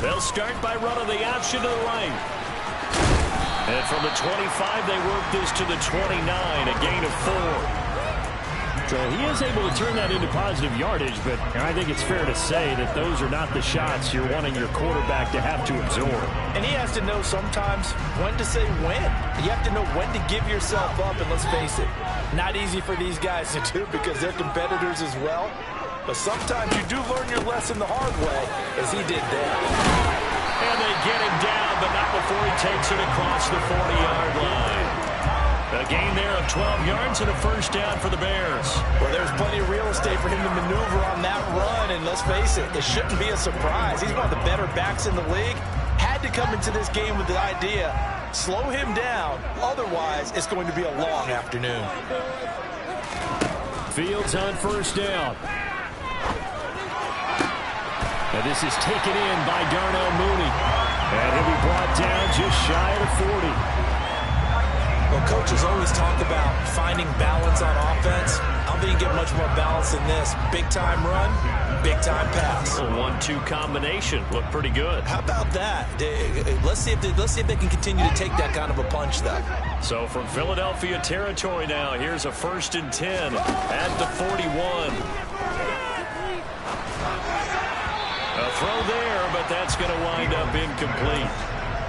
They'll start by running the option to the right. And from the 25, they work this to the 29, a gain of 4. So he is able to turn that into positive yardage, but I think it's fair to say that those are not the shots you're wanting your quarterback to have to absorb. And he has to know sometimes when to say when. You have to know when to give yourself up, and let's face it, not easy for these guys to do because they're competitors as well. But sometimes you do learn your lesson the hard way, as he did there. And they get him down, but not before he takes it across the 40-yard line. A gain there of 12 yards and a first down for the Bears. Well, there's plenty of real estate for him to maneuver on that run, and let's face it, it shouldn't be a surprise. He's one of the better backs in the league. Had to come into this game with the idea, slow him down, otherwise it's going to be a long afternoon. Fields on first down. And this is taken in by Darnell Mooney. And he'll be brought down just shy of the 40. Well, coaches always talk about finding balance on offense. I don't think you get much more balance than this. Big-time run, big-time pass. A 1-2 combination. Looked pretty good. How about that? Let's see if they can continue to take that kind of a punch, though. So from Philadelphia territory now, here's a 1st and 10 at the 41. A throw there, but that's going to wind up incomplete.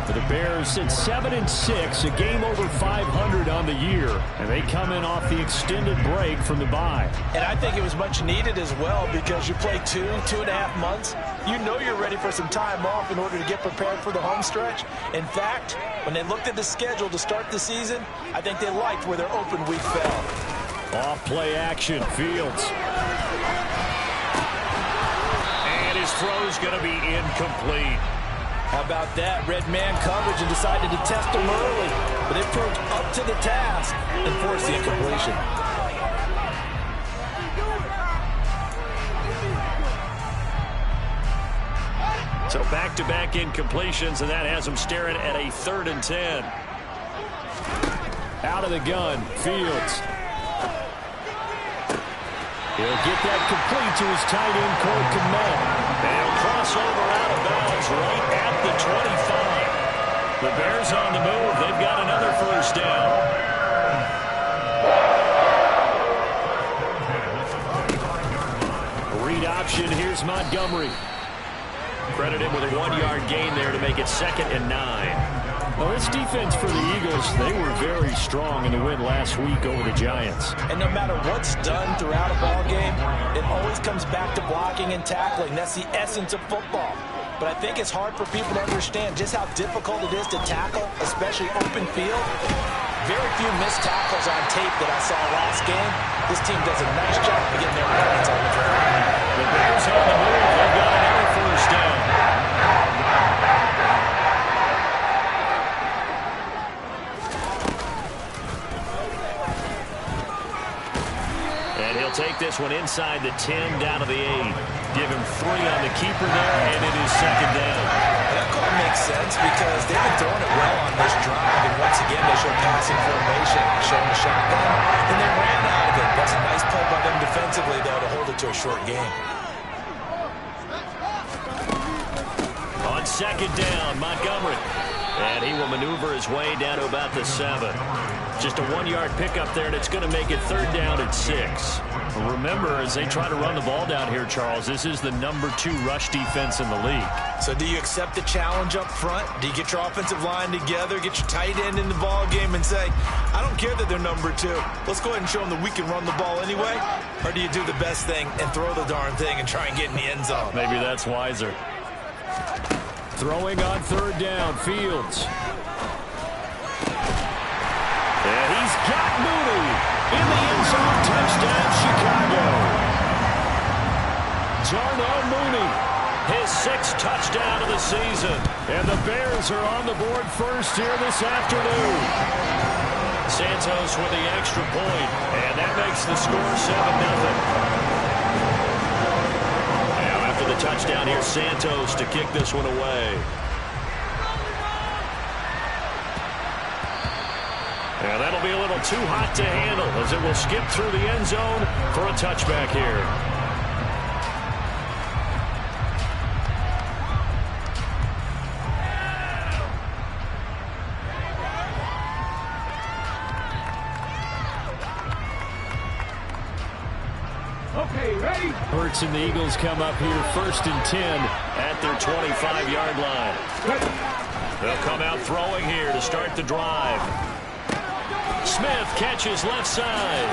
For the Bears, it's 7-6, a game over 500 on the year, and they come in off the extended break from the bye. And I think it was much needed as well because you play 2.5 months. You know you're ready for some time off in order to get prepared for the home stretch. In fact, when they looked at the schedule to start the season, I think they liked where their open week fell. Off play action, Fields. And his throw's going to be incomplete. How about that? Red man coverage and decided to test them early. But they proved up to the task and forced the incompletion. So back-to-back incompletions, and that has them staring at a 3rd and 10. Out of the gun, Fields. He'll get that complete to his tight end, Cole Kmet. And he'll cross over out of bounds right at the 25. The Bears on the move. They've got another first down. Read option. Here's Montgomery. Credited with a 1-yard gain there to make it 2nd and 9. Well, this defense for the Eagles, they were very strong in the win last week over the Giants. And no matter what's done throughout a ball game, it always comes back to blocking and tackling. That's the essence of football. But I think it's hard for people to understand just how difficult it is to tackle, especially open field. Very few missed tackles on tape that I saw last game. This team does a nice job of getting their opponents on the ground. The Bears on the move. They've got another first down. Take this one inside the 10 down to the 8. Give him 3 on the keeper there, and it is 2nd down. That call makes sense because they've been throwing it well on this drive, and once again they show passing formation, showing the shotgun, and they ran out of it. That's a nice play by them defensively, though, to hold it to a short game. On 2nd down, Montgomery. And he will maneuver his way down to about the 7. Just a 1-yard pickup there, and it's going to make it 3rd down and 6. Remember, as they try to run the ball down here, Charles, this is the number 2 rush defense in the league. So do you accept the challenge up front? Do you get your offensive line together, get your tight end in the ball game and say, I don't care that they're number 2. Let's go ahead and show them that we can run the ball anyway? Or do you do the best thing and throw the darn thing and try and get in the end zone? Maybe that's wiser. Throwing on 3rd down, Fields. And he's got Mooney in the end zone. Touchdown, Chicago. Darnell Mooney, his 6th touchdown of the season. And the Bears are on the board first here this afternoon. Santos with the extra point, and that makes the score 7-0. Now after the touchdown, here's Santos to kick this one away. And that'll be a little too hot to handle as it will skip through the end zone for a touchback here. Hurts and the Eagles come up here 1st and 10 at their 25-yard line. They'll come out throwing here to start the drive. Smith catches left side.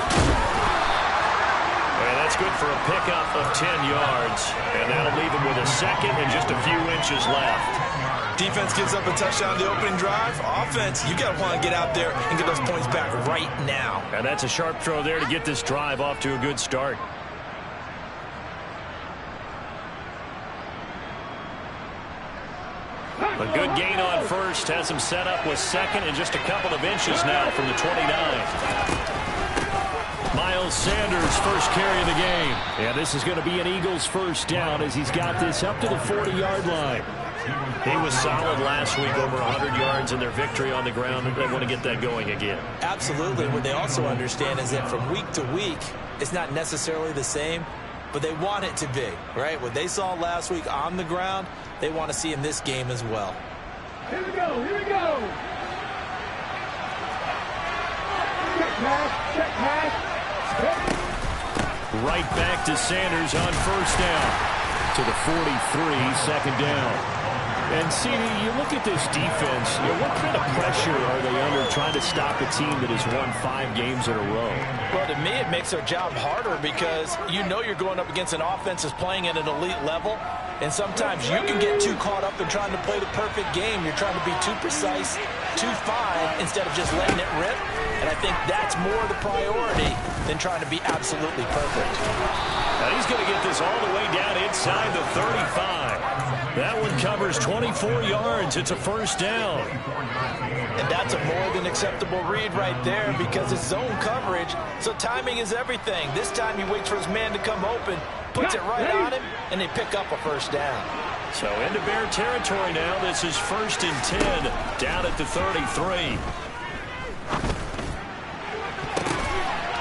And that's good for a pickup of 10 yards. And that'll leave him with a second and just a few inches left. Defense gives up a touchdown the opening drive. Offense, you got to want to get out there and get those points back right now. And that's a sharp throw there to get this drive off to a good start. A good gain on first has him set up with second and just a couple of inches now from the 29. Miles Sanders, first carry of the game. Yeah, this is going to be an Eagles first down as he's got this up to the 40-yard line. He was solid last week, over 100 yards in their victory on the ground. They want to get that going again. Absolutely. What they also understand is that from week to week, it's not necessarily the same, but they want it to be, right? What they saw last week on the ground, they want to see in this game as well. Here we go, here we go. Check pass, check pass. Right back to Sanders on first down. To the 43, second down. And, CD, you look at this defense, what kind of pressure are they under trying to stop a team that has won 5 games in a row? Well, to me, it makes their job harder because you know you're going up against an offense that's playing at an elite level, and sometimes you can get too caught up in trying to play the perfect game. You're trying to be too precise, too fine, instead of just letting it rip, and I think that's more the priority than trying to be absolutely perfect. Now he's going to get this all the way down inside the 35. That one covers 24 yards. It's a first down. And that's a more than acceptable read right there because it's zone coverage, so timing is everything. This time he waits for his man to come open, puts it right on him, and they pick up a first down. So into Bear territory now. This is 1st and 10 down at the 33.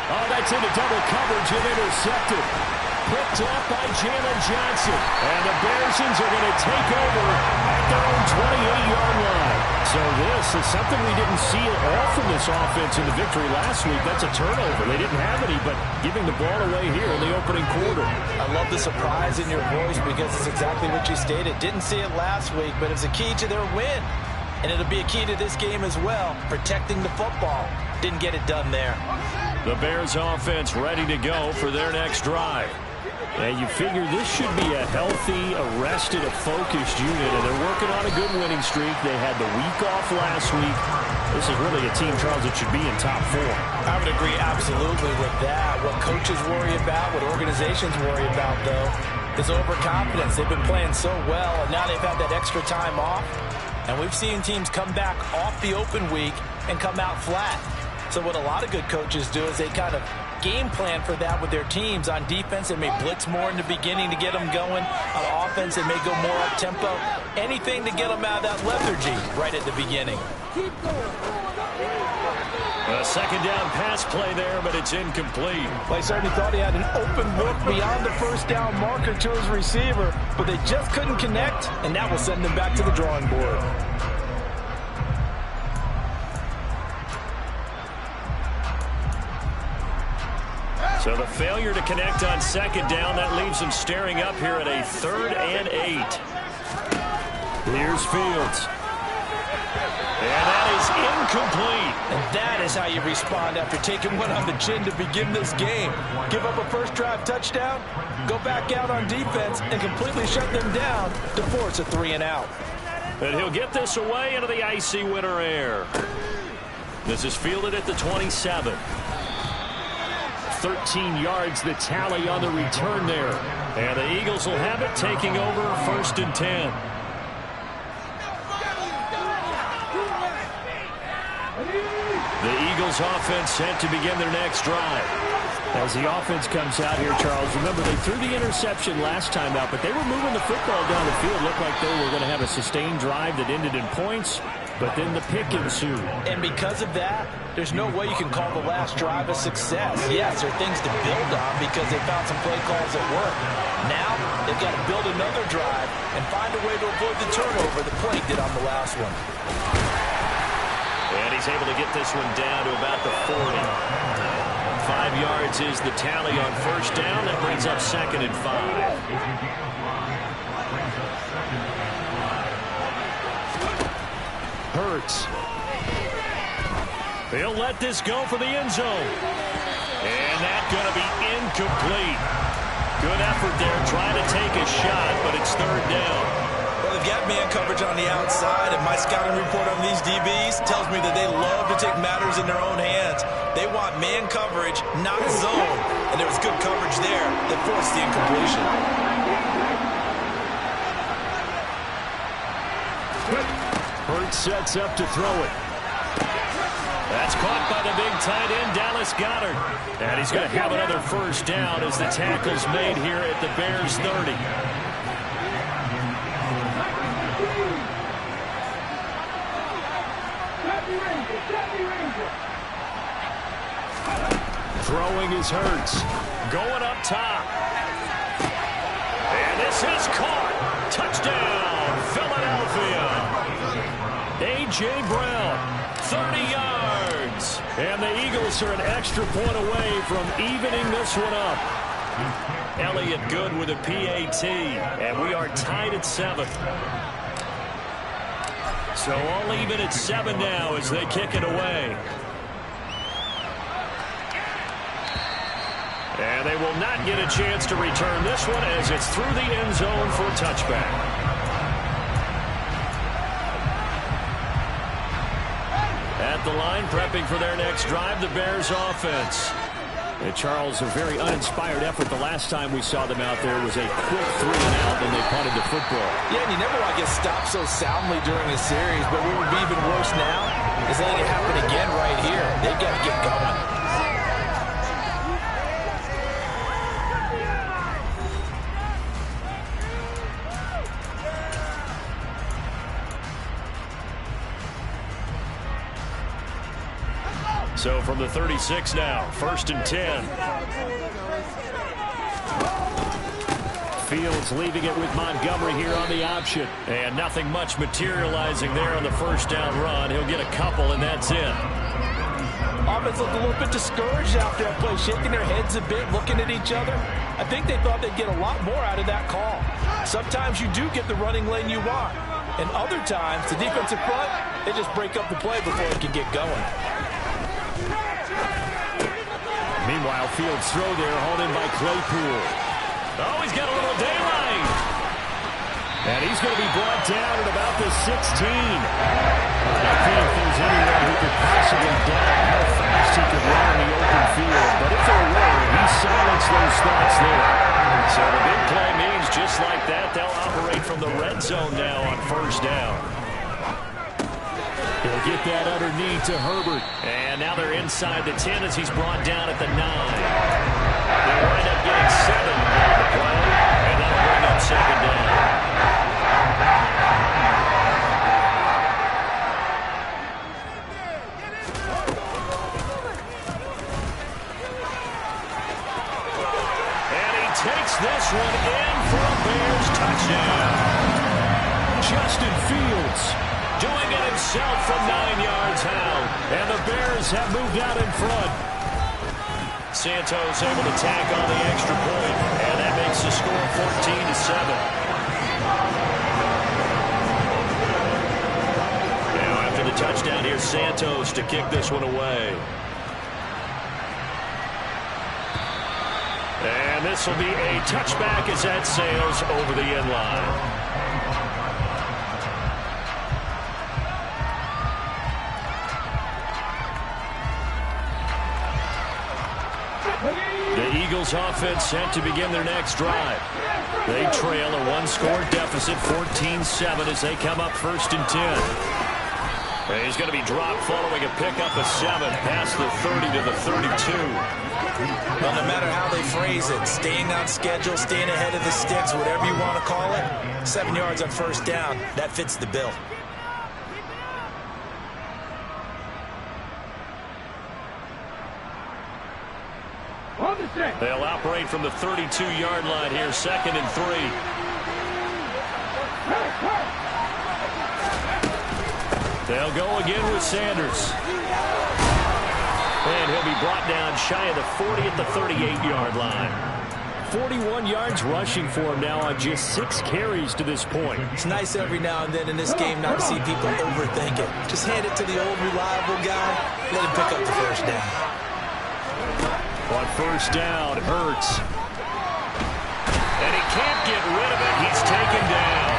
Oh, that's into double coverage and intercepted. Picked up by Jalen Johnson. And the Bearsons are going to take over at their own 28-yard line. So this is something we didn't see at all from this offense in the victory last week. That's a turnover. They didn't have any, but giving the ball away here in the opening quarter. I love the surprise in your voice because it's exactly what you stated. Didn't see it last week, but it's a key to their win. And it'll be a key to this game as well, protecting the football. Didn't get it done there. The Bears offense ready to go for their next drive. And you figure this should be a healthy, arrested, a focused unit, and they're working on a good winning streak. They had the week off last week. This is really a team, Charles, that should be in top 4. I would agree absolutely with that. What coaches worry about, what organizations worry about, though, is overconfidence. They've been playing so well, and now they've had that extra time off. And we've seen teams come back off the open week and come out flat. So what a lot of good coaches do is they kind of game plan for that with their teams. On defense, they may blitz more in the beginning to get them going. On offense, they may go more up-tempo. Anything to get them out of that lethargy right at the beginning. A second down pass play there, but it's incomplete. Well, he certainly thought he had an open look beyond the first down marker to his receiver, but they just couldn't connect, and that will send them back to the drawing board. So the failure to connect on second down, that leaves them staring up here at a 3rd and 8. Here's Fields. And that is incomplete. And that is how you respond after taking one on the chin to begin this game. Give up a first drive touchdown, go back out on defense, and completely shut them down to force a 3 and out. And he'll get this away into the icy winter air. This is fielded at the 27. 13 yards the tally on the return there. And the Eagles will have it, taking over 1st and 10. The Eagles offense set to begin their next drive. As the offense comes out here, Charles, remember they threw the interception last time out, but they were moving the football down the field. Looked like they were going to have a sustained drive that ended in points, but then the pick ensued. And because of that, there's no way you can call the last drive a success. Yes, there are things to build on because they found some play calls that work. Now, they've got to build another drive and find a way to avoid the turnover the play did on the last one. And he's able to get this one down to about the 40. 5 yards is the tally on first down. That brings up 2nd and 5. Hurts. He'll let this go for the end zone. And that's going to be incomplete. Good effort there trying to take a shot, but it's 3rd down. Well, they've got man coverage on the outside, and my scouting report on these DBs tells me that they love to take matters in their own hands. They want man coverage, not zone. And there was good coverage there that forced the incompletion. Hurts sets up to throw it. That's caught by the big tight end, Dallas Goedert. And he's going to have another first down as the tackle's made here at the Bears 30. Throwing is Hurts. Going up top. And this is caught. Touchdown, Philadelphia. A.J. Brown, 30 yards. And the Eagles are an extra point away from evening this one up. Elliott good with a PAT. And we are tied at 7. So all even at 7 now as they kick it away. And they will not get a chance to return this one as it's through the end zone for a touchback. At the line, prepping for their next drive, the Bears offense. And Charles, a very uninspired effort the last time we saw them out there was a quick 3 and out when they punted the football. Yeah, and you never want to get stopped so soundly during a series, but what would be even worse now is letting it happen again right here. They've got to get going. So from the 36 now, 1st and 10. Fields leaving it with Montgomery here on the option. And nothing much materializing there on the first down run. He'll get a couple, and that's it. Offense looked a little bit discouraged out there, play, shaking their heads a bit, looking at each other. I think they thought they'd get a lot more out of that call. Sometimes you do get the running lane you want. And other times, the defensive front, they just break up the play before it can get going. Meanwhile, Fields' throw there, hauled in by Claypool. Oh, he's got a little daylight. And he's going to be brought down at about the 16. I don't think there's anyone who could possibly doubt how fast he could run in the open field. But if there were, he silenced those thoughts there. So the big play means just like that, they'll operate from the red zone now on first down. He'll get that underneath to Herbert. And now they're inside the 10 as he's brought down at the 9. They'll wind up getting 7 on the play. And that'll bring up 2nd down. And he takes this one in for a Bears touchdown. Justin Fields doing it himself from 9 yards out. And the Bears have moved out in front. Santos able to tack on the extra point. And that makes the score 14-7. Now after the touchdown, here's Santos to kick this one away. And this will be a touchback as that sails over the end line. The Eagles offense set to begin their next drive. They trail a 1-score deficit, 14-7 as they come up 1st and 10. And he's going to be dropped following a pickup of 7 past the 30 to the 32. Well, no matter how they phrase it, staying on schedule, staying ahead of the sticks, whatever you want to call it, 7 yards on first down, that fits the bill. They'll operate from the 32-yard line here, 2nd and 3. They'll go again with Sanders. And he'll be brought down shy of the 40 at the 38-yard line. 41 yards rushing for him now on just 6 carries to this point. It's nice every now and then in this game not to see people overthink it. Just hand it to the old reliable guy. Let him pick up the first down. On first down, Hurts. And he can't get rid of it. He's taken down.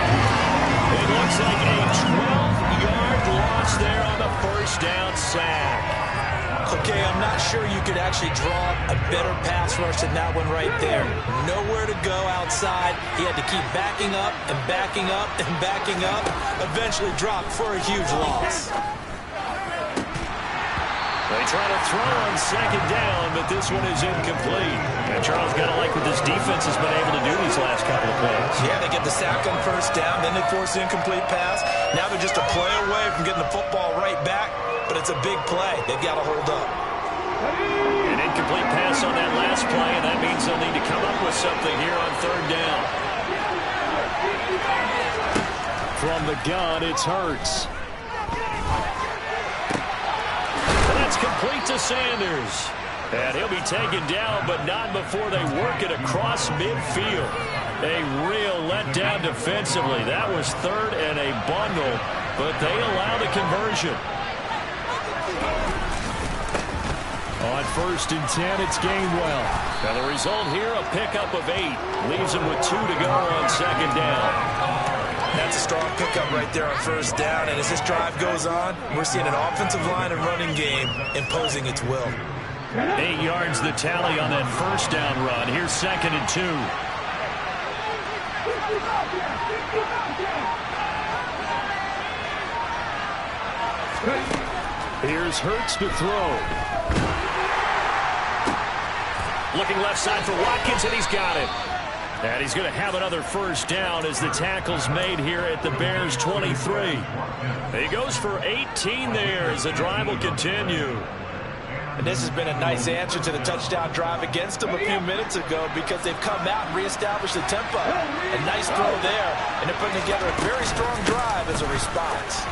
It looks like a 12-yard loss there on the first down sack. Okay, I'm not sure you could actually draw a better pass rush than that one right there. Nowhere to go outside. He had to keep backing up and backing up and backing up. Eventually dropped for a huge loss. They try to throw on second down, but this one is incomplete. And Charles got to like what this defense has been able to do these last couple of plays. Yeah, they get the sack on first down, then they force the incomplete pass. Now they're just a play away from getting the football right back, but it's a big play. They've got to hold up. An incomplete pass on that last play, and that means they'll need to come up with something here on third down. From the gun, it's Hurts. Complete to Sanders. And he'll be taken down, but not before they work it across midfield. A real letdown defensively. That was third and a bundle, but they allow the conversion. On first and 10, it's Gainwell. Now the result here, a pickup of 8. Leaves him with 2 to go on second down. That's a strong pickup right there on first down. And as this drive goes on, we're seeing an offensive line and running game imposing its will. 8 yards the tally on that first down run. Here's second and 2. Here's Hurts to throw. Looking left side for Watkins, and he's got it. And he's going to have another first down as the tackle's made here at the Bears' 23. He goes for 18 there as the drive will continue. And this has been a nice answer to the touchdown drive against them a few minutes ago because they've come out and reestablished the tempo. A nice throw there, and they're putting together a very strong drive as a response.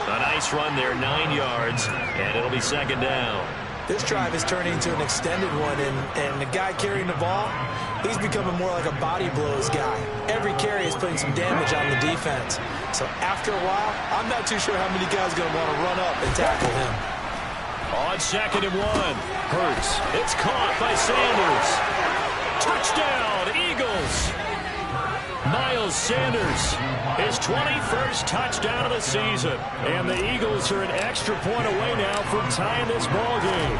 A nice run there, 9 yards, and it'll be second down. This drive is turning into an extended one, and the guy carrying the ball, he's becoming more like a body blows guy. Every carry is putting some damage on the defense. So after a while, I'm not too sure how many guys are going to want to run up and tackle him. On second and 1, Hurts. It's caught by Sanders. Touchdown, Eagles. Miles Sanders, his 21st touchdown of the season. And the Eagles are an extra point away now from tying this ball game.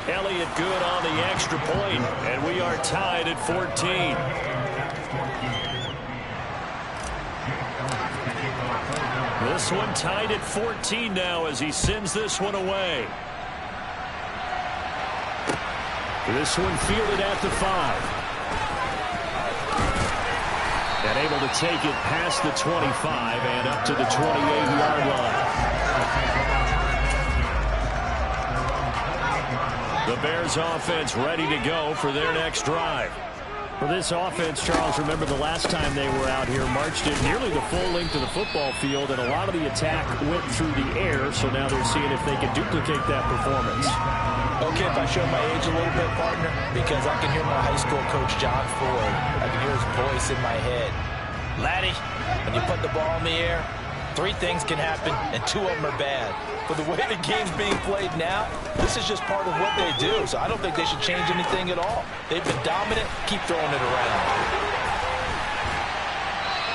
Elliott good on the extra point, and we are tied at 14. This one tied at 14 now as he sends this one away. This one fielded at the 5. And able to take it past the 25 and up to the 28-yard line. The Bears offense ready to go for their next drive. For this offense, Charles, remember the last time they were out here, marched it nearly the full length of the football field, and a lot of the attack went through the air, so now they're seeing if they can duplicate that performance. Okay, if I show my age a little bit, partner, because I can hear my high school coach, John Ford. I can hear his voice in my head. Laddie, when you put the ball in the air, 3 things can happen, and 2 of them are bad. But the way the game's being played now, this is just part of what they do, so I don't think they should change anything at all. They've been dominant. Keep throwing it around.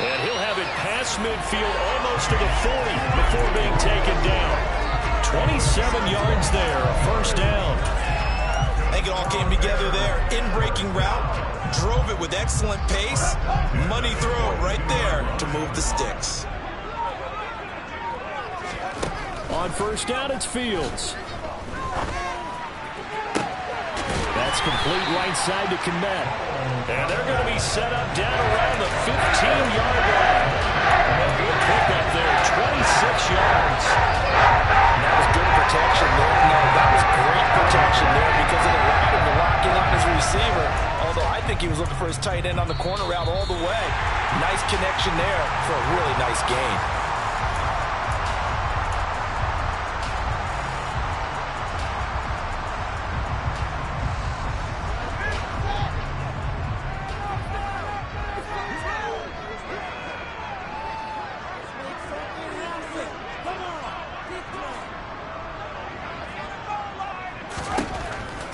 And he'll have it past midfield almost to the 40 before being taken down. 27 yards there, a first down. I think it all came together there. In-breaking route, drove it with excellent pace. Money throw right there to move the sticks. On first down, it's Fields. That's complete right side to Kmet. And they're going to be set up down around the 15-yard line. Good pickup there, 26 yards. And that was good protection there. No, that was great protection there because it allowed him to lock in on his receiver. Although I think he was looking for his tight end on the corner route all the way. Nice connection there for a really nice gain.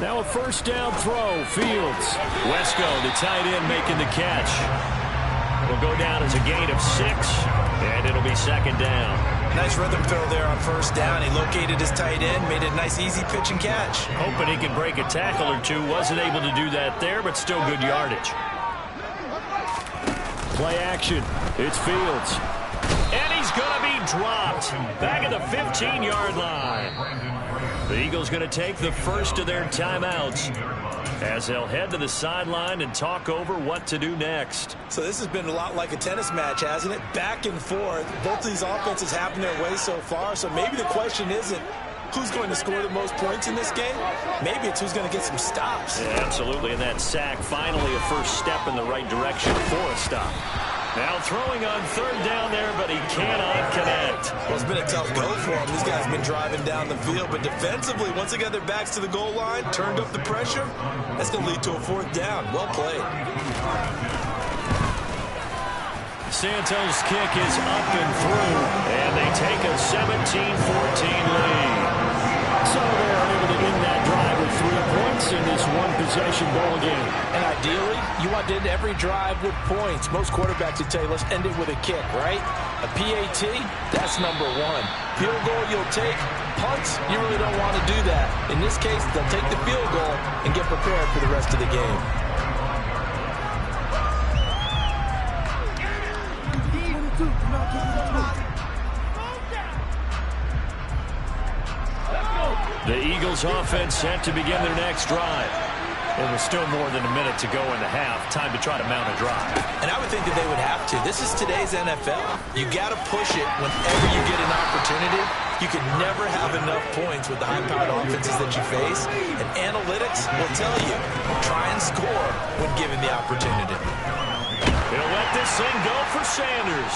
Now a first down throw, Fields. Wesco, the tight end, making the catch. It'll go down as a gain of 6, and it'll be second down. Nice rhythm throw there on first down. He located his tight end, made it a nice easy pitch and catch. Hoping he could break a tackle or two. Wasn't able to do that there, but still good yardage. Play action. It's Fields. And he's going to be dropped. Back at the 15-yard line. The Eagles going to take the first of their timeouts as they'll head to the sideline and talk over what to do next. So this has been a lot like a tennis match, hasn't it? Back and forth. Both of these offenses having their way so far. So maybe the question isn't who's going to score the most points in this game. Maybe it's who's going to get some stops. Yeah, absolutely. And that sack, finally a first step in the right direction for a stop. Now throwing on third down there, but he cannot connect. Well, it's been a tough go for him. These guys have been driving down the field, but defensively, once they got their backs to the goal line, turned up the pressure, that's going to lead to a fourth down. Well played. Santos' kick is up and through, and they take a 17-14 lead. So they're able to end that drive with 3 points in this one-possession ball game. And ideally, you want to end every drive with points. Most quarterbacks would tell you, let's end it with a kick, right? A PAT, that's number 1. Field goal you'll take. Punts, you really don't want to do that. In this case, they'll take the field goal and get prepared for the rest of the game. The Eagles offense set to begin their next drive. There was still more than a minute to go in the half. Time to try to mount a drive. And I would think that they would have to. This is today's NFL. You got to push it whenever you get an opportunity. You can never have enough points with the high-powered offenses that you face. And analytics will tell you, try and score when given the opportunity. He'll let this thing go for Sanders.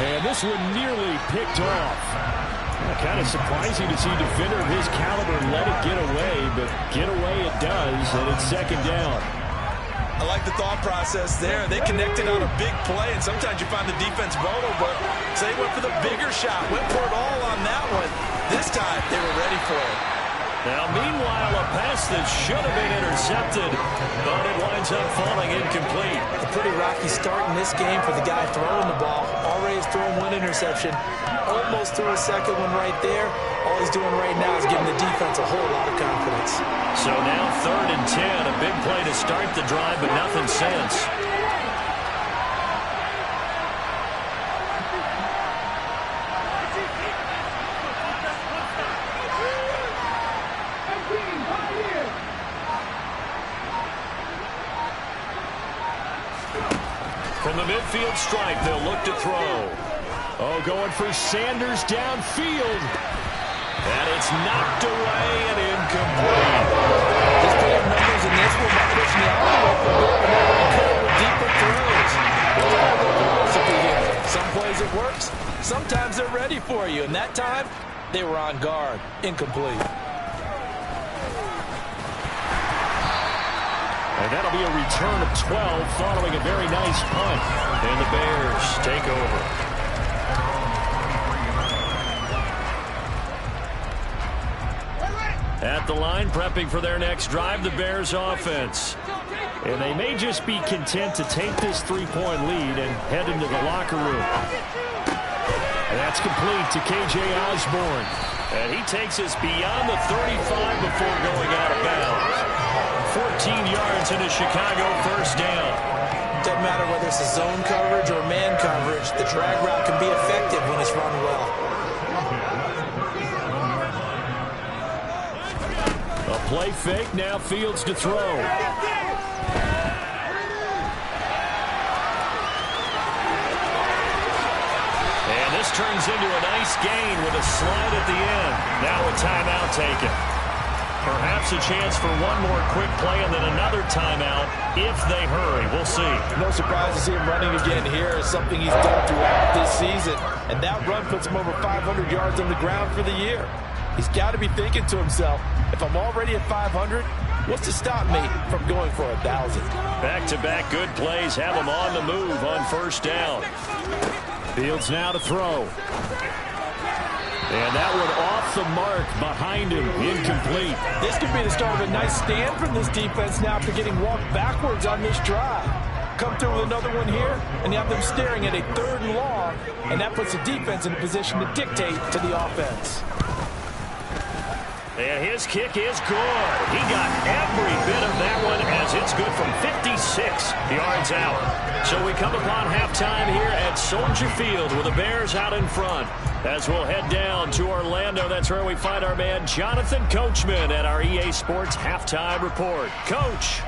And this one nearly picked off. Kind of surprising to see a defender of his caliber let it get away, but get away it does, and it's second down. I like the thought process there. They connected on a big play, and sometimes you find the defense vulnerable, but so they went for the bigger shot, went for it all on that one. This time, they were ready for it. Now, meanwhile, a pass that should have been intercepted, but it winds up falling incomplete. A pretty rocky start in this game for the guy throwing the ball. Already has thrown 1 interception. Almost threw a second one right there. All he's doing right now is giving the defense a whole lot of confidence. So now 3rd and 10, a big play to start the drive, but nothing since. From the midfield stripe, they'll look to throw. Oh, going for Sanders downfield. And it's knocked away and incomplete. Just put up numbers in this one by pushing the envelope a bit, but now we could with deeper throws. What's kind of the philosophy here? Some plays it works. Sometimes they're ready for you. And that time, they were on guard. Incomplete. And that'll be a return of 12 following a very nice punt. And the Bears take over. At the line, prepping for their next drive, the Bears offense. And they may just be content to take this 3-point lead and head into the locker room. And that's complete to K.J. Osborne. And he takes us beyond the 35 before going out of bounds. 14 yards in a Chicago first down. Doesn't matter whether it's a zone coverage or man coverage, the drag route can be effective when it's run well. A play fake, now Fields to throw. And this turns into a nice gain with a slide at the end. Now a timeout taken. Perhaps a chance for one more quick play and then another timeout if they hurry. We'll see. No surprise to see him running again here. It's something he's done throughout this season. And that run puts him over 500 yards on the ground for the year. He's got to be thinking to himself, if I'm already at 500, what's to stop me from going for 1,000? Back-to-back good plays have him on the move on first down. Fields now to throw. And that one off the mark behind him, incomplete. This could be the start of a nice stand from this defense now after getting walked backwards on this drive. Come through with another one here, and you have them staring at a 3rd and long, and that puts the defense in a position to dictate to the offense. And his kick is good. He got every bit of that one as it's good from 56 yards out. So we come upon halftime here at Soldier Field with the Bears out in front. As we'll head down to Orlando, that's where we find our man Jonathan Coachman at our EA Sports Halftime Report. Coach.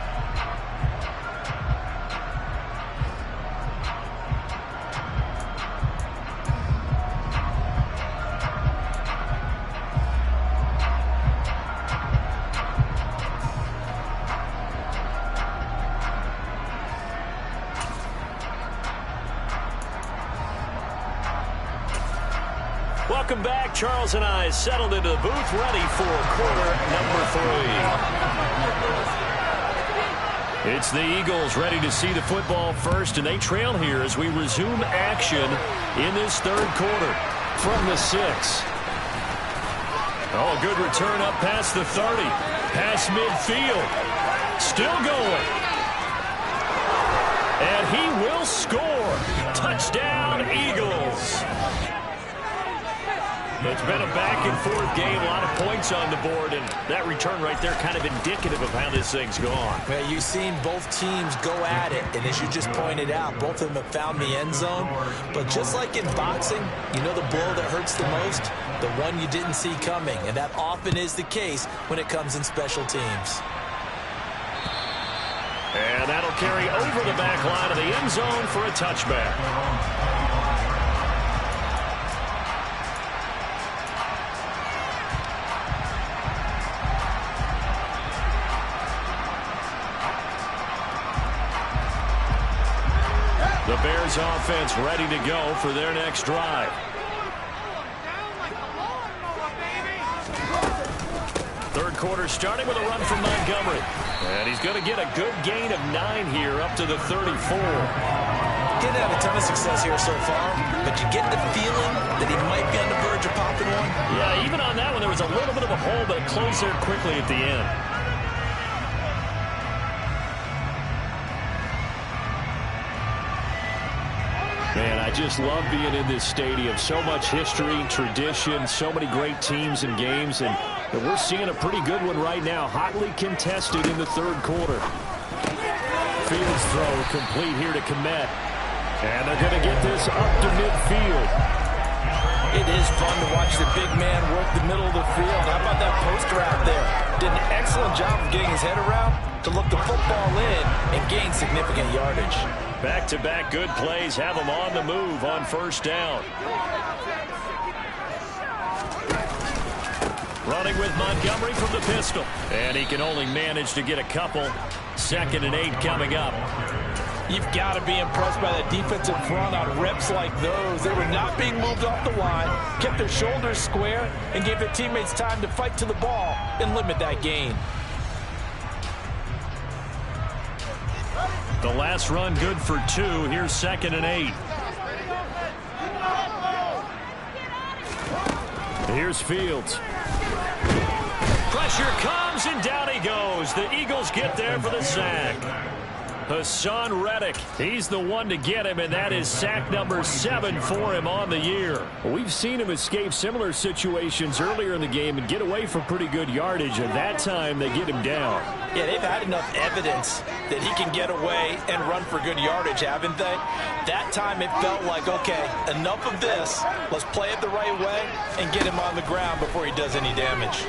Welcome back. Charles and I settled into the booth, ready for quarter number 3. It's the Eagles ready to see the football first, and they trail here as we resume action in this 3rd quarter from the 6. Oh, a good return up past the 30. Past midfield. Still going. And he will score. Touchdown, Eagles. It's been a back-and-forth game, a lot of points on the board, and that return right there kind of indicative of how this thing's gone. Well, you've seen both teams go at it, and as you just pointed out, both of them have found the end zone. But just like in boxing, you know the blow that hurts the most? The one you didn't see coming, and that often is the case when it comes in special teams. And that'll carry over the back line of the end zone for a touchback. The Bears offense ready to go for their next drive. Third quarter starting with a run from Montgomery. And he's going to get a good gain of 9 here up to the 34. Didn't have a ton of success here so far, but you get the feeling that he might be on the verge of popping one. Yeah, even on that one there was a little bit of a hole, but it closed there quickly at the end. Man, I just love being in this stadium. So much history, tradition, so many great teams and games, and we're seeing a pretty good one right now. Hotly contested in the 3rd quarter. Fields throw complete here to Kmet. And they're going to get this up to midfield. It is fun to watch the big man work the middle of the field. How about that post route there? Did an excellent job of getting his head around to look the football in and gain significant yardage. Back-to-back good plays have them on the move on first down. Running with Montgomery from the pistol. And he can only manage to get a couple. 2nd and 8 coming up. You've got to be impressed by that defensive front on reps like those. They were not being moved off the line, kept their shoulders square, and gave their teammates time to fight to the ball and limit that gain. The last run good for 2. Here's 2nd and 8. Here's Fields. Pressure comes, and down he goes. The Eagles get there for the sack. Hassan Reddick, he's the one to get him, and that is sack number 7 for him on the year. We've seen him escape similar situations earlier in the game and get away from pretty good yardage, and that time they get him down. Yeah, they've had enough evidence that he can get away and run for good yardage, haven't they? That time it felt like, okay, enough of this. Let's play it the right way and get him on the ground before he does any damage.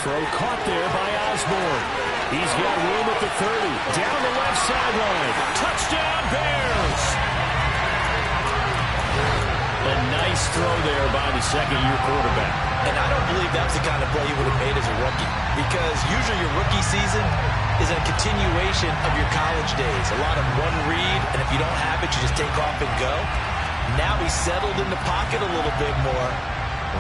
Throw caught there by Osborne. He's got room at the 30. Down the left sideline. Touchdown, Bears! a nice throw there by the second-year quarterback. And I don't believe that's the kind of play you would have made as a rookie, because usually your rookie season is a continuation of your college days. A lot of one read, and if you don't have it, you just take off and go. Now he's settled in the pocket a little bit more,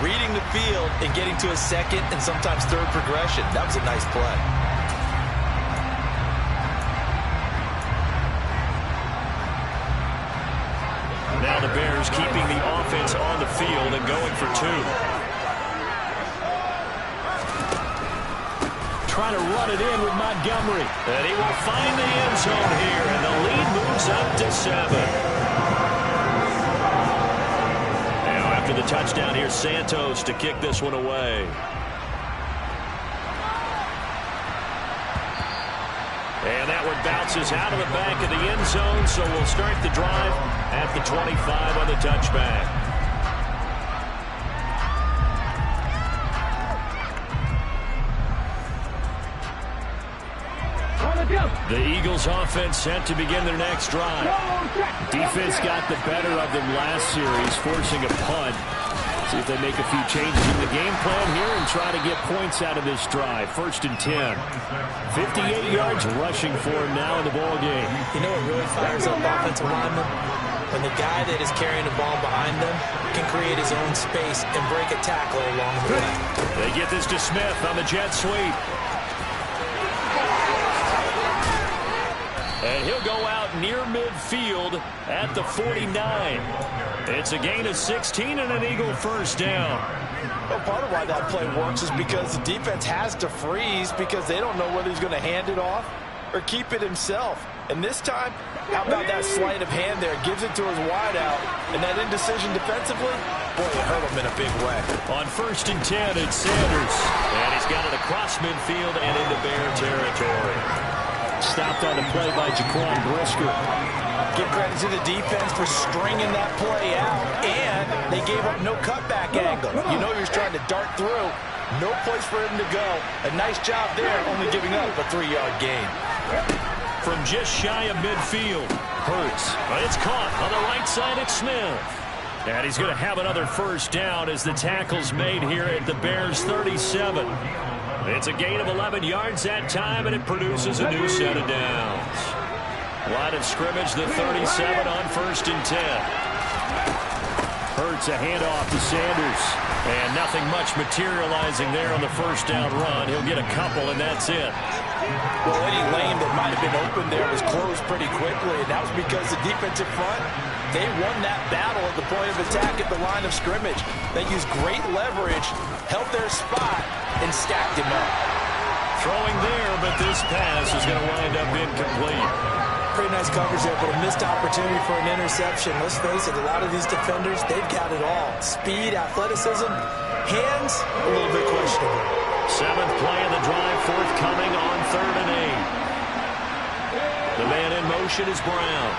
reading the field and getting to a second and sometimes third progression. That was a nice play. Now the Bears keeping the offense on the field and going for two. Trying to run it in with Montgomery. And he will find the end zone here, and the lead moves up to 7. Now after the touchdown, here's Santos to kick this one away. And that one bounces out of the back of the end zone, so we'll start the drive at the 25 on the touchback. The Eagles offense set to begin their next drive. Defense got the better of them last series, forcing a punt. See if they make a few changes in the game plan here and try to get points out of this drive. 1st and 10. 58 yards rushing for him now in the ball game. You know what really fires up offensive linemen? When the guy that is carrying the ball behind them can create his own space and break a tackle along the way. They get this to Smith on the jet sweep. And he'll go out near midfield at the 49. It's a gain of 16 and an Eagle first down. Well, part of why that play works is because the defense has to freeze because they don't know whether he's going to hand it off or keep it himself. And this time, how about that sleight of hand there? Gives it to his wideout. And that indecision defensively, boy, it hurt him in a big way. On 1st and 10, it's Sanders. And he's got it across midfield and into Bear territory. Stopped on the play by Jaquan Brisker. Give credit to the defense for stringing that play out, and they gave up no cutback angle. You know you're trying to dart through. No place for him to go. A nice job there, only giving up a 3-yard gain. From just shy of midfield, Hurts. But it's caught on the right side at Smith. And he's going to have another first down as the tackle's made here at the Bears' 37. It's a gain of 11 yards that time, and it produces a new set of downs. Line of scrimmage, the 37 on 1st and 10. Hurts a handoff to Sanders. And nothing much materializing there on the first down run. He'll get a couple, and that's it. Well, any lane that might have been open there was closed pretty quickly, and that was because the defensive front, they won that battle at the point of attack at the line of scrimmage. They used great leverage, held their spot, and stacked him up. Throwing there, but this pass is going to wind up incomplete. Pretty nice coverage there, but a missed opportunity for an interception. Let's face it, a lot of these defenders, they've got it all. Speed, athleticism, hands, a little bit questionable. 7th play of the drive, forthcoming on 3rd and 8. The man in motion is Brown.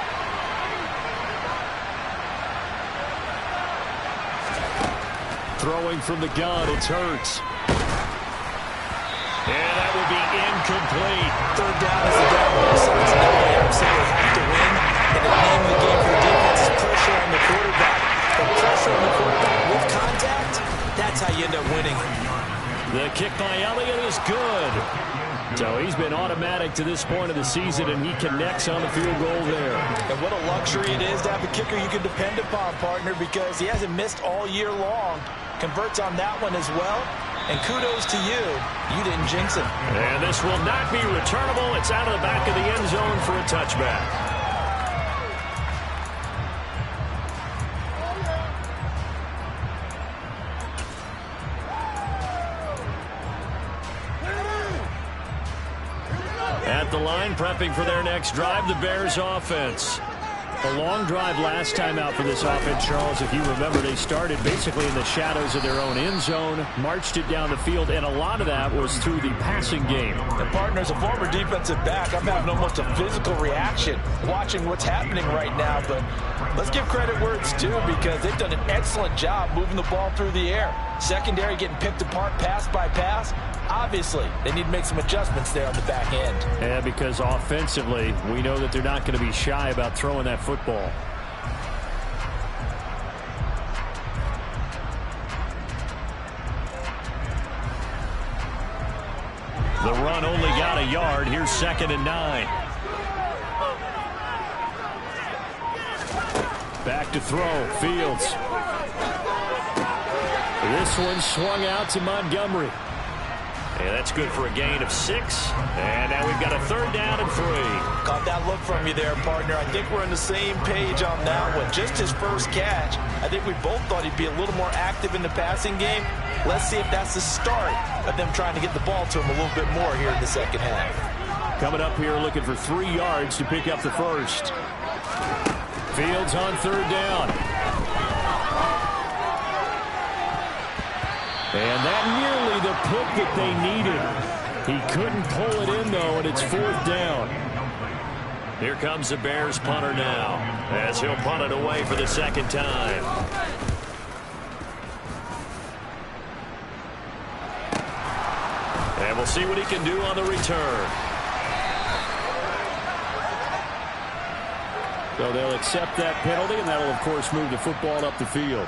Throwing from the gun, it's Hurts. And that will be incomplete. 3rd down is the down. Sides know they absolutely have to win. And the name of the game for the defense is pressure on the quarterback. But pressure on the quarterback with contact, that's how you end up winning. The kick by Elliott is good. So he's been automatic to this point of the season, and he connects on the field goal there. And what a luxury it is to have a kicker you can depend upon, partner, because he hasn't missed all year long. Converts on that one as well. And kudos to you. You didn't jinx him. And this will not be returnable. It's out of the back of the end zone for a touchback. At the line, prepping for their next drive, the Bears offense. A long drive last time out for this offense, Charles. If you remember, they started basically in the shadows of their own end zone, marched it down the field, and a lot of that was through the passing game. The partner's a former defensive back. I'm having almost a physical reaction watching what's happening right now, but let's give credit where it's due because they've done an excellent job moving the ball through the air. Secondary getting picked apart pass by pass. Obviously, they need to make some adjustments there on the back end. Yeah, because offensively, we know that they're not going to be shy about throwing that football. The run only got a yard. Here's 2nd and 9. Back to throw. Fields. This one swung out to Montgomery. And that's good for a gain of 6. And now we've got a 3rd down and 3. Caught that look from you there, partner. I think we're on the same page on that one. Just his first catch. I think we both thought he'd be a little more active in the passing game. Let's see if that's the start of them trying to get the ball to him a little bit more here in the second half. Coming up here looking for 3 yards to pick up the first. Fields on 3rd down. And that nearly the pick that they needed. He couldn't pull it in, though, and it's 4th down. Here comes the Bears punter now, as he'll punt it away for the 2nd time. And we'll see what he can do on the return. So they'll accept that penalty, and that'll, of course, move the football up the field.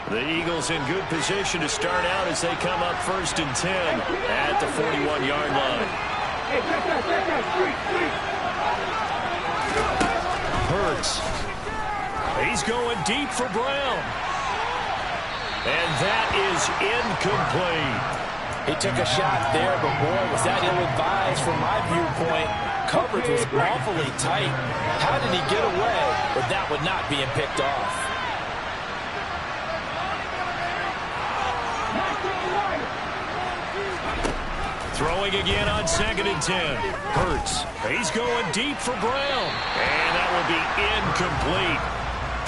The Eagles in good position to start out as they come up 1st and 10 at the 41-yard line. Hurts. He's going deep for Brown. And that is incomplete. He took a shot there, but boy, was that ill-advised from my viewpoint. Coverage was awfully tight. How did he get away with that one not being picked off? Throwing again on 2nd and 10. Hurts. He's going deep for Brown. And that will be incomplete.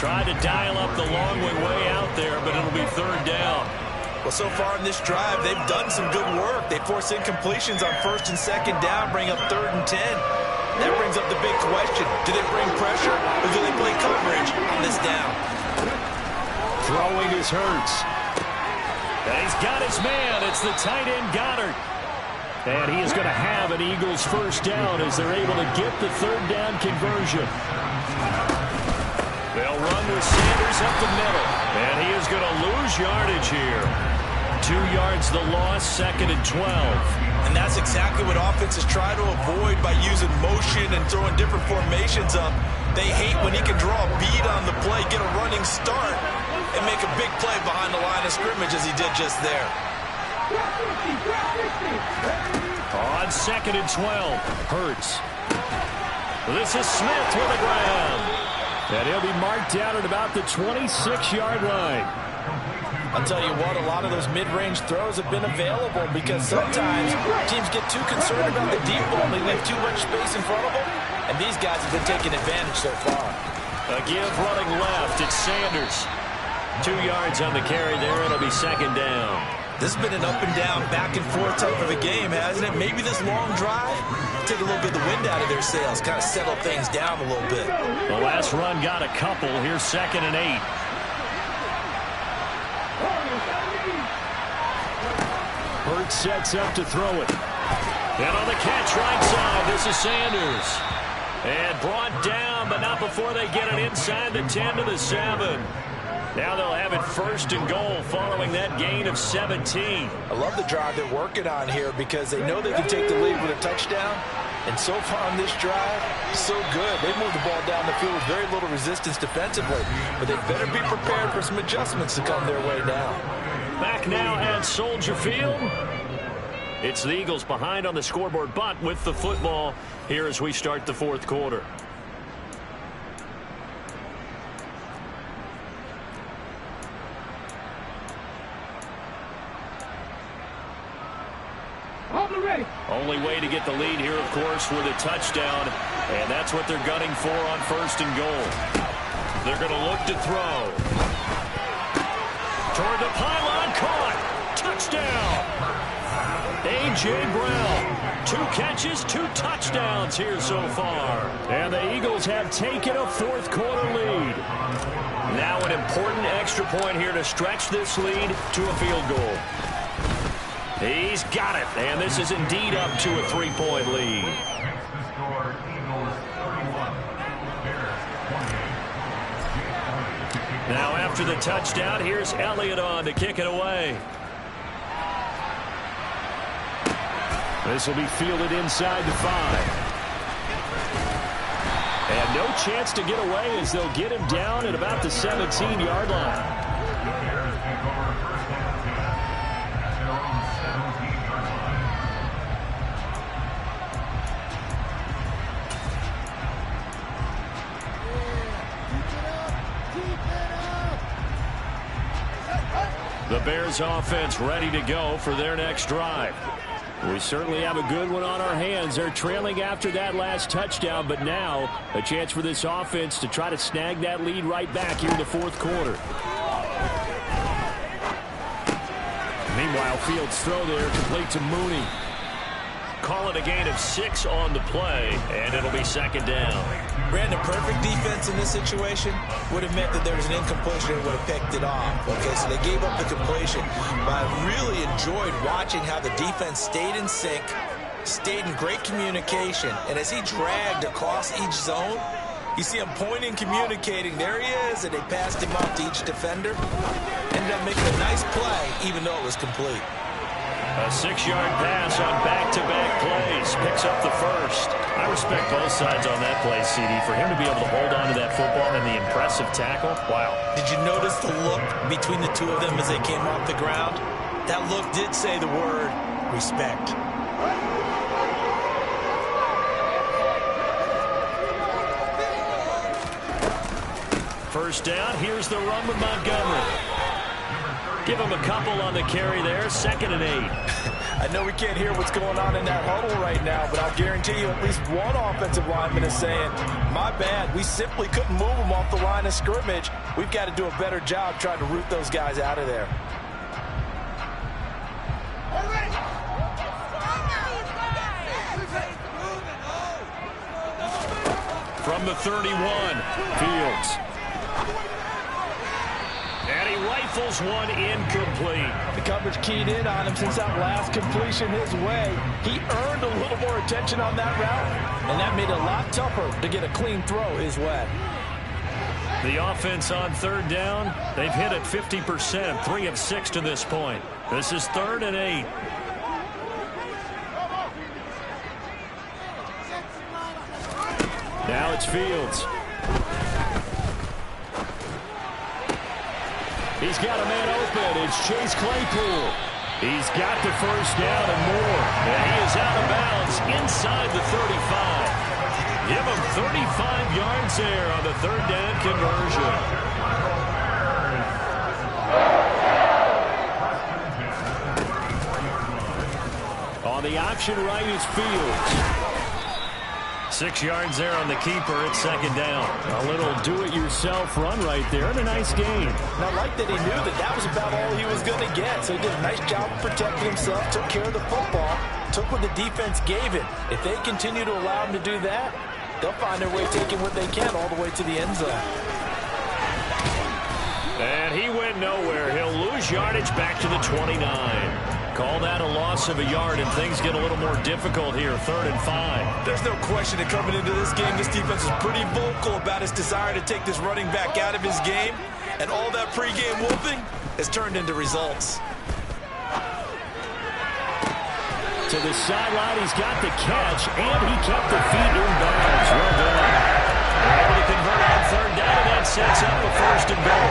Tried to dial up the long way out there, but it'll be 3rd down. Well, so far in this drive, they've done some good work. They force incompletions on 1st and 2nd down, bring up 3rd and 10. That brings up the big question. Do they bring pressure, or do they play coverage on this down? Throwing is Hurts. And he's got his man. It's the tight end Goddard. And he is going to have an Eagles 1st down as they're able to get the 3rd down conversion. They'll run with Sanders up the middle. And he is going to lose yardage here. 2 yards the loss, 2nd and 12. And that's exactly what offenses try to avoid by using motion and throwing different formations up. They hate when he can draw a bead on the play, get a running start, and make a big play behind the line of scrimmage as he did just there. On 2nd and 12, Hurts. This is Smith with a grab. And he'll be marked down at about the 26-yard line. I'll tell you what, a lot of those mid-range throws have been available because sometimes teams get too concerned about the deep ball. They leave too much space in front of them, and these guys have been taking advantage so far. A give running left. It's Sanders. 2 yards on the carry there. It'll be 2nd down. This has been an up-and-down, back-and-forth type of a game, hasn't it? Maybe this long drive take a little bit of the wind out of their sails, kind of settle things down a little bit. The last run got a couple. Here's 2nd and 8. Hurts sets up to throw it. And on the catch right side, this is Sanders. And brought down, but not before they get it inside the 10 to the 7. Now they'll have it 1st and goal following that gain of 17. I love the drive they're working on here because they know they can take the lead with a touchdown. And so far on this drive, so good. They moved the ball down the field with very little resistance defensively. But they better be prepared for some adjustments to come their way now. Back now at Soldier Field. It's the Eagles behind on the scoreboard, but with the football here as we start the 4th quarter. Only way to get the lead here, of course, with a touchdown, and that's what they're gunning for on 1st and goal. They're going to look to throw. Toward the pylon, caught. Touchdown. A.J. Brown. 2 catches, 2 touchdowns here so far. And the Eagles have taken a 4th quarter lead. Now an important extra point here to stretch this lead to a field goal. He's got it, and this is indeed up to a 3-point lead. Now after the touchdown, here's Elliott on to kick it away. This will be fielded inside the 5. And no chance to get away as they'll get him down at about the 17-yard line. The Bears offense ready to go for their next drive. We certainly have a good one on our hands. They're trailing after that last touchdown, but now a chance for this offense to try to snag that lead right back here in the fourth quarter. Meanwhile, Fields' throw there complete to Mooney. Call it a gain of 6 on the play, and it'll be second down. Brandon, perfect defense in this situation would have meant that there was an incompletion and would have picked it off. Okay, so they gave up the completion. But I really enjoyed watching how the defense stayed in sync, stayed in great communication, and as he dragged across each zone, you see him pointing, communicating. There he is, and they passed him off to each defender. Ended up making a nice play, even though it was complete. A 6-yard pass on back-to-back plays. Picks up the first. I respect both sides on that play, CD. For him to be able to hold on to that football and the impressive tackle, wow. Did you notice the look between the two of them as they came off the ground? That look did say the word respect. First down. Here's the run with Montgomery. Give him a couple on the carry there. 2nd and 8. I know we can't hear what's going on in that huddle right now, but I'll guarantee you at least one offensive lineman is saying, my bad, we simply couldn't move them off the line of scrimmage. We've got to do a better job trying to root those guys out of there. From the 31, Fields. And he rifles one incomplete. The coverage keyed in on him since that last completion his way. He earned a little more attention on that route, and that made it a lot tougher to get a clean throw his way. The offense on 3rd down, they've hit it 50%, 3 of 6 to this point. This is 3rd and 8. Now it's Fields. He's got a man open. It's Chase Claypool. He's got the first down and more. And he is out of bounds inside the 35. Give him 35 yards there on the 3rd down conversion. On the option right is Fields. 6 yards there on the keeper at 2nd down. A little do-it-yourself run right there and a nice gain. And I like that he knew that that was about all he was going to get. So he did a nice job of protecting himself, took care of the football, took what the defense gave him. If they continue to allow him to do that, they'll find their way taking what they can all the way to the end zone. And he went nowhere. He'll lose yardage back to the 29. Call that a loss of a yard, and things get a little more difficult here, 3rd and 5. There's no question that coming into this game, this defense is pretty vocal about its desire to take this running back out of his game, and all that pregame whooping has turned into results. To the sideline, he's got the catch, and he kept the feet in bounds. Well done. Able to convert on 3rd down, and that sets up a 1st and goal.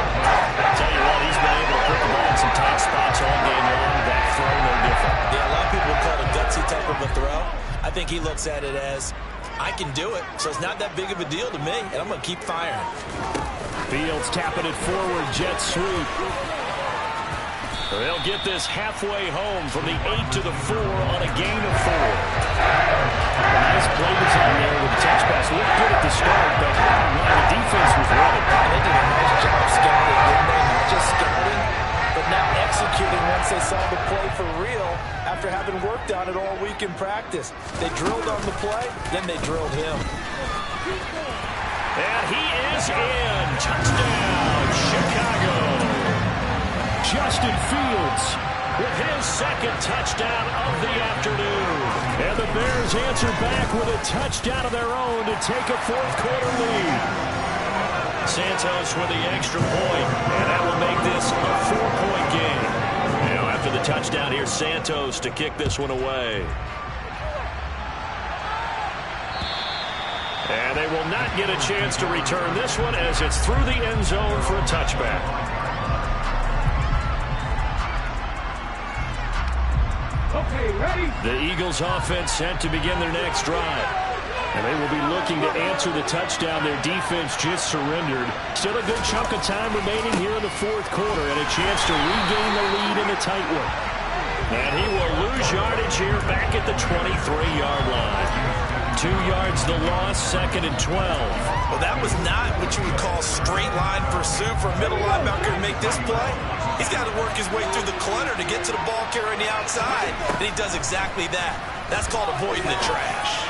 I'll tell you what, he's been able to put the ball in some tight spots all game long. That throw, no different. Yeah, a lot of people call it a gutsy type of a throw. I think he looks at it as, I can do it, so it's not that big of a deal to me, and I'm going to keep firing. Fields tapping it forward, jet sweep. They'll get this halfway home from the 8 to the 4 on a gain of 4. A nice play design there with the touch pass. Looked good at the start, but the defense was ready. They did a nice job scouting, didn't they? Not just scouting, but now executing once they saw the play for real after having worked on it all week in practice. They drilled on the play, then they drilled him. And he is in. Touchdown, Chicago. Justin Fields with his 2nd touchdown of the afternoon. And the Bears answer back with a touchdown of their own to take a 4th quarter lead. Santos with the extra point, and that will make this a 4-point game. Now, after the touchdown, here's Santos to kick this one away. And they will not get a chance to return this one as it's through the end zone for a touchback. Okay, ready? The Eagles offense set to begin their next drive. And they will be looking to answer the touchdown their defense just surrendered. Still a good chunk of time remaining here in the fourth quarter and a chance to regain the lead in a tight one. And he will lose yardage here back at the 23-yard line. 2 yards the loss, 2nd and 12. Well, that was not what you would call straight line pursuit for a middle linebacker to make this play. He's got to work his way through the clutter to get to the ball carrier on the outside, and he does exactly that. That's called avoiding the trash.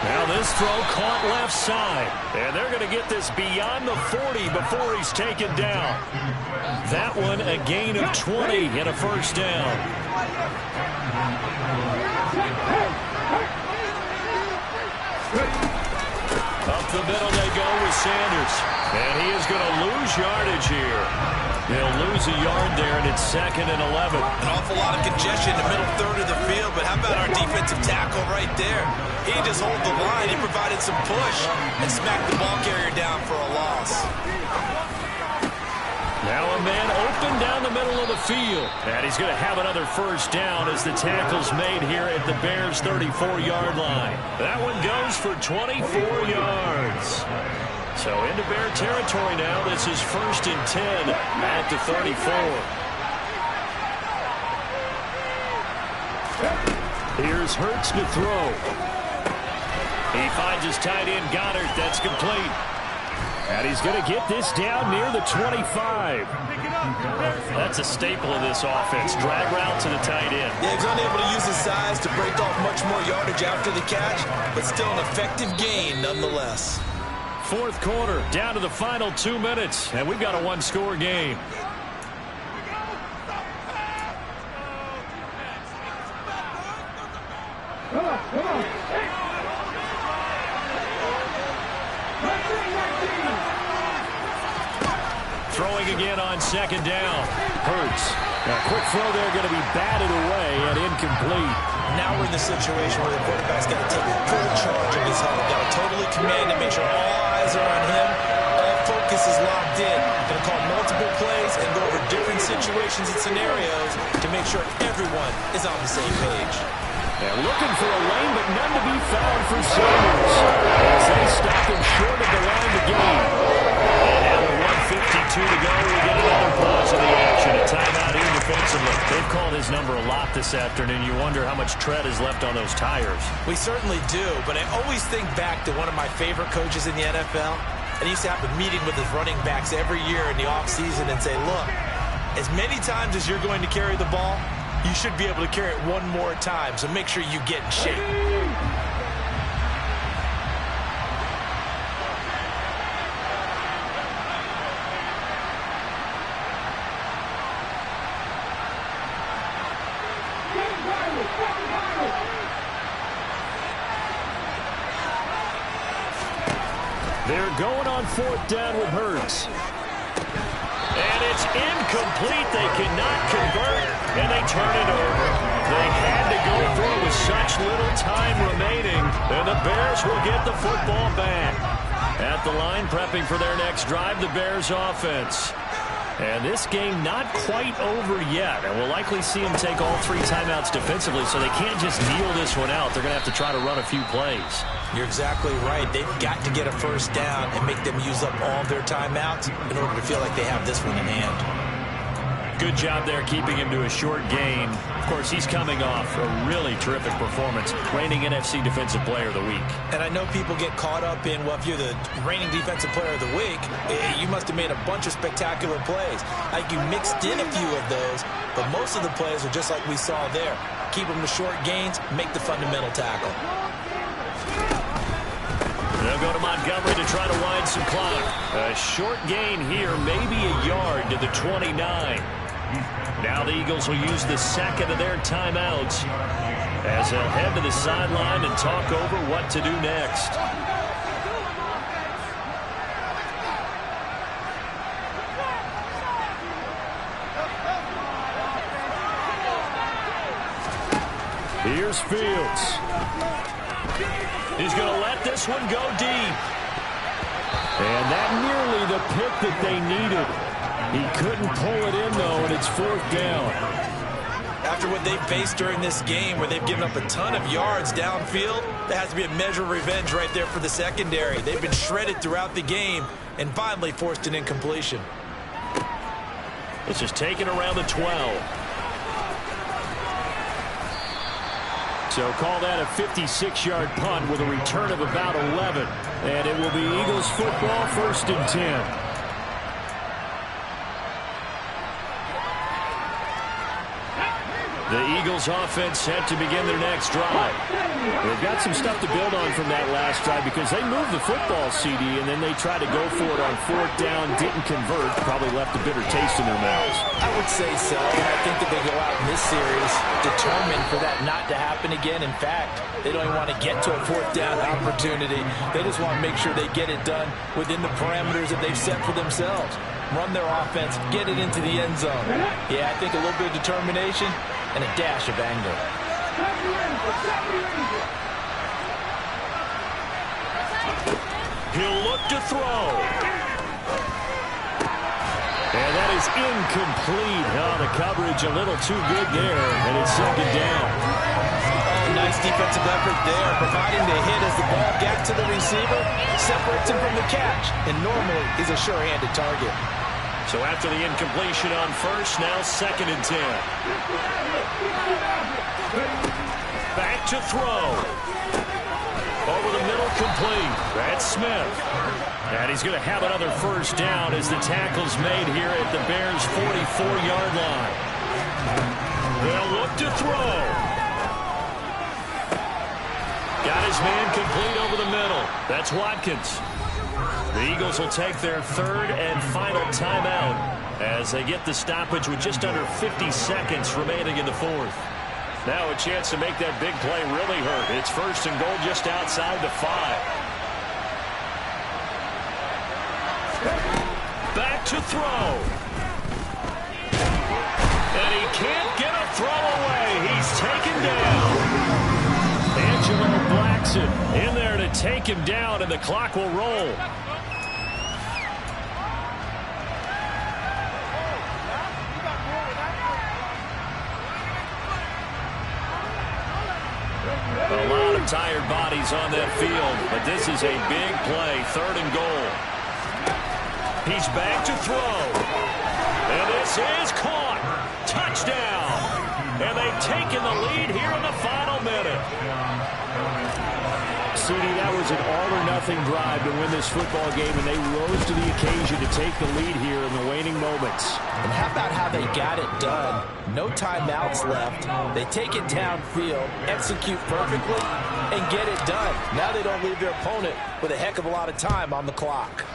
Now this throw caught left side, and they're going to get this beyond the 40 before he's taken down. That one a gain of 20 and a first down. Up the middle they go with Sanders. And he is going to lose yardage here. They'll lose a yard there, and it's 2nd and 11. An awful lot of congestion in the middle third of the field, but how about our defensive tackle right there? He didn't just hold the line. He provided some push and smacked the ball carrier down for a loss. Now a man open down the middle of the field. And he's going to have another first down as the tackle's made here at the Bears' 34-yard line. That one goes for 24 yards. So into Bear territory now. This is 1st and 10 at the 34. Here's Hurts to throw. He finds his tight end Goddard. That's complete. And he's going to get this down near the 25. That's a staple of this offense. Drag route to the tight end. Yeah, he's unable to use his size to break off much more yardage after the catch, but still an effective gain nonetheless. Fourth quarter, down to the final 2 minutes, and we've got a one-score game. Come on, come on. Throwing again on 2nd down. Hurts. A quick throw there going to be batted away and incomplete. Now we're in the situation where the quarterback's got to take full charge of his huddle. Got to totally command it, make sure all eyes are on him. All focus is locked in. Going to call multiple plays and go over different situations and scenarios to make sure everyone is on the same page. They're looking for a lane, but none to be found for Sanders. As they stop him short of the line to gain. And now with 1:52 to go, we get another pause of the action. A timeout here defensively. They've called his number a lot this afternoon. You wonder how much tread is left on those tires. We certainly do, but I always think back to one of my favorite coaches in the NFL. And he used to have a meeting with his running backs every year in the offseason and say, look, as many times as you're going to carry the ball, you should be able to carry it one more time, so make sure you get in shape. They're going on 4th down with Hurts. And it's incomplete. They cannot convert, and they turn it over. They had to go for it with such little time remaining, and the Bears will get the football back. At the line, prepping for their next drive, the Bears offense. And this game not quite over yet, and we'll likely see them take all 3 timeouts defensively, so they can't just kneel this one out. They're going to have to try to run a few plays. You're exactly right. They've got to get a first down and make them use up all of their timeouts in order to feel like they have this one in hand. Good job there keeping him to a short gain. Of course, he's coming off a really terrific performance, reigning NFC Defensive Player of the Week. And I know people get caught up in, well, if you're the reigning Defensive Player of the Week, you must have made a bunch of spectacular plays. Like you mixed in a few of those, but most of the plays are just like we saw there. Keep them to short gains, make the fundamental tackle. They'll go to Montgomery to try to wind some clock. A short gain here, maybe a yard to the 29. Now the Eagles will use the second of their timeouts as they'll head to the sideline and talk over what to do next. Here's Fields. He's going to let this one go deep. And that nearly the pick that they needed. He couldn't pull it in, though, and it's 4th down. After what they've faced during this game, where they've given up a ton of yards downfield, there has to be a measure of revenge right there for the secondary. They've been shredded throughout the game and finally forced an incompletion. This is taken around the 12. So call that a 56-yard punt with a return of about 11. And it will be Eagles football, 1st and 10. The Eagles offense set to begin their next drive. They've got some stuff to build on from that last drive because they moved the football, CD, and then they tried to go for it on 4th down, didn't convert, probably left a bitter taste in their mouths. I would say so, and I think that they go out in this series determined for that not to happen again. In fact, they don't even want to get to a 4th down opportunity. They just want to make sure they get it done within the parameters that they've set for themselves. Run their offense, get it into the end zone. Yeah, I think a little bit of determination and a dash of anger. He'll look to throw. And that is incomplete. Oh, the coverage a little too good there, and it's 2nd down. Oh, nice defensive effort there, providing the hit as the ball gets to the receiver, separates him from the catch, and normally he's a sure-handed target. So after the incompletion on 1st, now 2nd and 10. Back to throw. Over the middle, complete. That's Smith. And he's going to have another 1st down as the tackle's made here at the Bears' 44-yard line. They'll look to throw. Got his man complete over the middle. That's Watkins. The Eagles will take their 3rd and final timeout as they get the stoppage with just under 50 seconds remaining in the 4th. Now a chance to make that big play really hurt. It's 1st and goal just outside the 5. Back to throw. And he can't get a throw away. He's taken down. Angelo Blackson in there to take him down, and the clock will roll. A lot of tired bodies on that field, but this is a big play, 3rd and goal. He's back to throw. And this is caught. Touchdown. And they've taken the lead here in the final minute. CD, that was an all-or-nothing drive to win this football game, and they rose to the occasion to take the lead here in the waning moments. And how about how they got it done? No timeouts left. They take it downfield, execute perfectly, and get it done. Now they don't leave their opponent with a heck of a lot of time on the clock.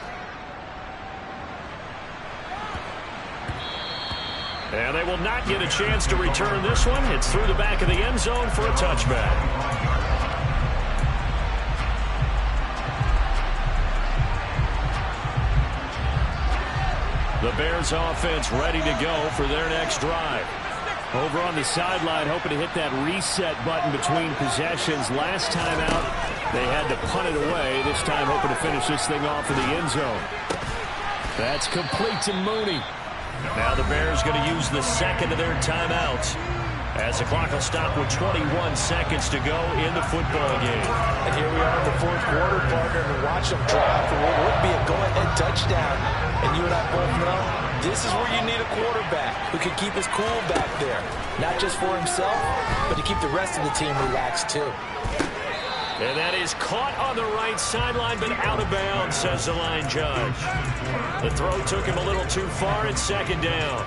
And they will not get a chance to return this one. It's through the back of the end zone for a touchback. The Bears offense ready to go for their next drive. Over on the sideline, hoping to hit that reset button between possessions. Last time out, they had to punt it away. This time, hoping to finish this thing off in the end zone. That's complete to Mooney. Now the Bears going to use the 2nd of their timeouts as the clock will stop with 21 seconds to go in the football game. And here we are in the 4th quarter, partner, and watch them drive for what would be a go-ahead touchdown. And you and I both know this is where you need a quarterback who can keep his cool back there. Not just for himself, but to keep the rest of the team relaxed too. And that is caught on the right sideline, but out of bounds, says the line judge. The throw took him a little too far. It's 2nd down.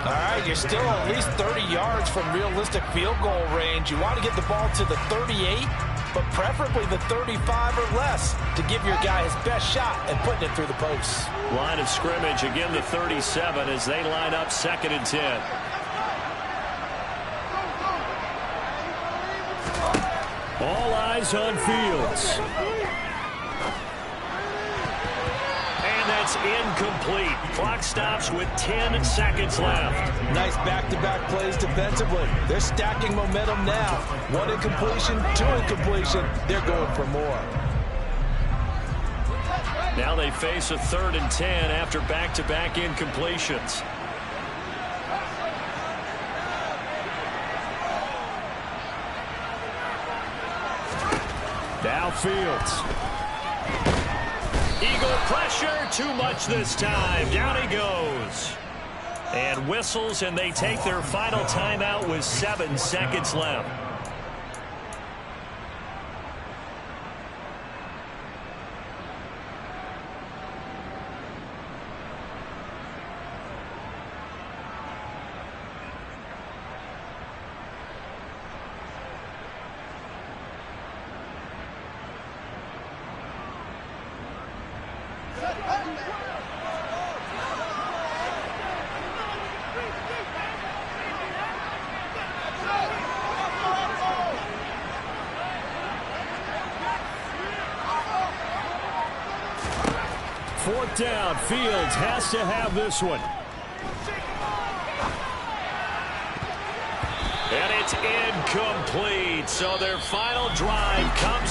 All right, you're still at least 30 yards from realistic field goal range. You want to get the ball to the 38, but preferably the 35 or less to give your guy his best shot at putting it through the posts. Line of scrimmage, again the 37 as they line up 2nd and 10. All eyes on Fields. And it's incomplete. Clock stops with 10 seconds left. Nice back-to-back plays defensively. They're stacking momentum now. One incompletion, two incompletion. They're going for more. Now they face a 3rd and 10 after back-to-back incompletions. Now Fields. Eagle pressure, too much this time. Down he goes. And whistles, and they take their final timeout with 7 seconds left. Fourth down. Fields has to have this one. And it's incomplete. So their final drive comes